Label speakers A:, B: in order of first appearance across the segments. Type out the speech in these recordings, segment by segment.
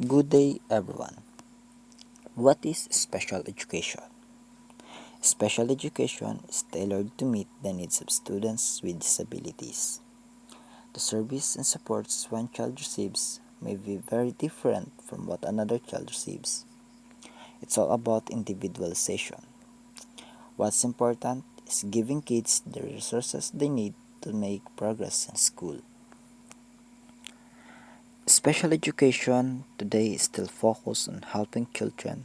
A: Good day, everyone. What is special education? Special education is tailored to meet the needs of students with disabilities. The service and supports one child receives may be very different from what another child receives. It's all about individualization. What's important is giving kids the resources they need to make progress in school. Special education today is still focused on helping children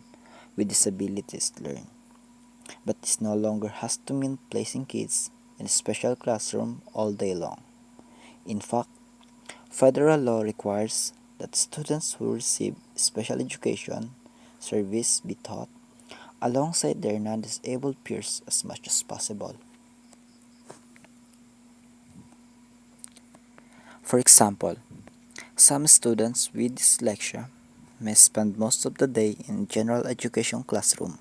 A: with disabilities learn. But this no longer has to mean placing kids in a special classroom all day long. In fact, federal law requires that students who receive special education service be taught alongside their non-disabled peers as much as possible. For example, some students with dyslexia may spend most of the day in general education classroom.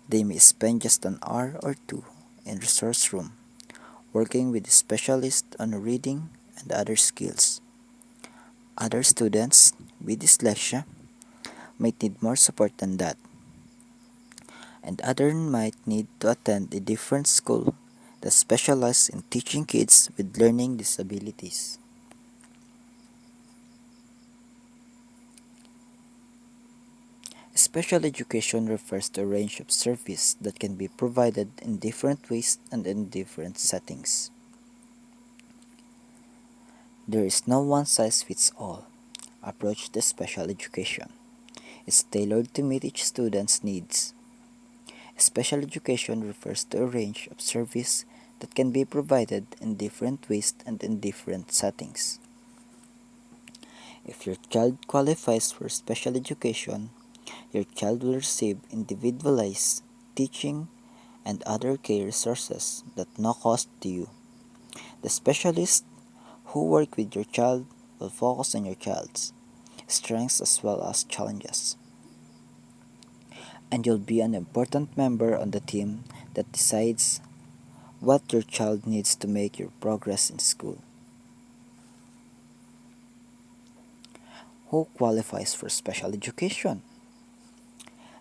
A: They may spend just an hour or two in resource room working with specialists on reading and other skills. Other students with dyslexia might need more support than that, and others might need to attend a different school that specializes in teaching kids with learning disabilities. Special education refers to a range of service that can be provided in different ways and in different settings. There is no one-size-fits-all approach to special education. It's tailored to meet each student's needs. Special education refers to a range of service that can be provided in different ways and in different settings. If your child qualifies for special education, your child will receive individualized teaching and other care resources at no cost to you. The specialists who work with your child will focus on your child's strengths as well as challenges. And you'll be an important member on the team that decides what your child needs to make your progress in school. Who qualifies for special education?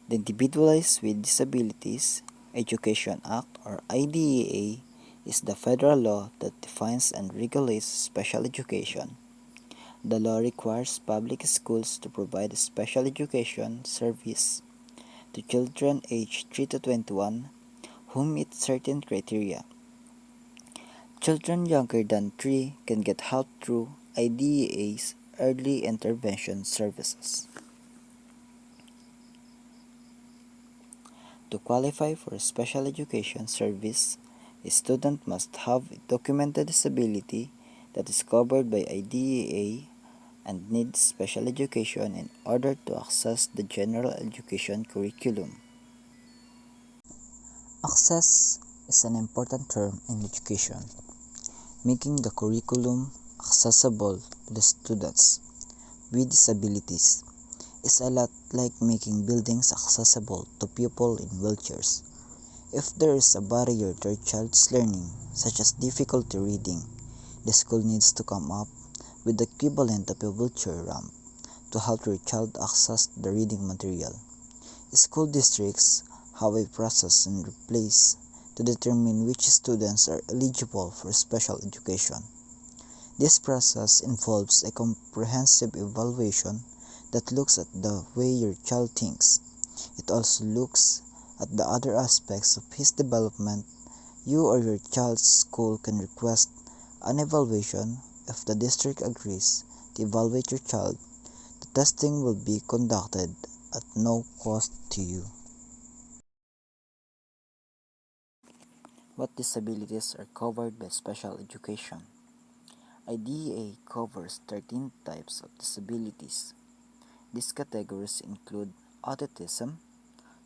A: The Individuals with Disabilities Education Act or IDEA is the federal law that defines and regulates special education. The law requires public schools to provide special education service to children aged 3 to 21 who meet certain criteria. Children younger than 3 can get help through IDEA's early intervention services. To qualify for a special education service, a student must have a documented disability that is covered by IDEA and needs special education in order to access the general education curriculum. Access is an important term in education, making the curriculum accessible to the students with disabilities is a lot like making buildings accessible to people in wheelchairs. If there is a barrier to a child's learning, such as difficulty reading, the school needs to come up with the equivalent of a wheelchair ramp to help your child access the reading material. School districts have a process in place to determine which students are eligible for special education. This process involves a comprehensive evaluation that looks at the way your child thinks. It also looks at the other aspects of his development. You or your child's school can request an evaluation if the district agrees to evaluate your child. The testing will be conducted at no cost to you. What disabilities are covered by special education? IDEA covers 13 types of disabilities. These categories include autism,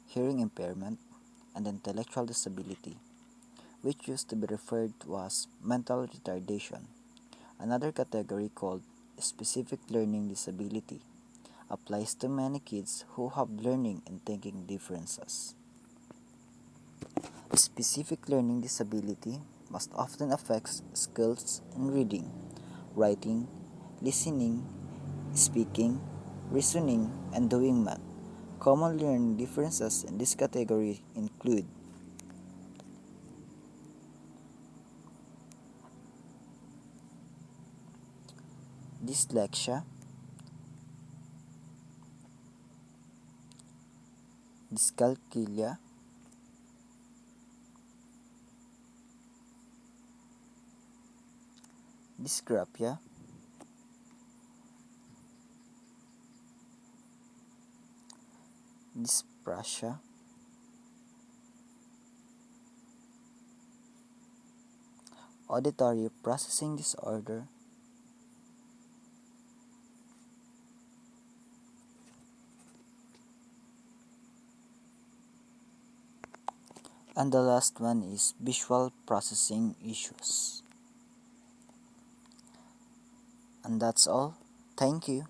A: hearing impairment, and intellectual disability, which used to be referred to as mental retardation. Another category called specific learning disability applies to many kids who have learning and thinking differences. Specific learning disability most often affects skills in reading, writing, listening, speaking, reasoning, and doing math. Common learning differences in this category include dyslexia, dyscalculia, dysgraphia, dyspraxia, auditory processing disorder, and the last one is visual processing issues. And that's all. Thank you.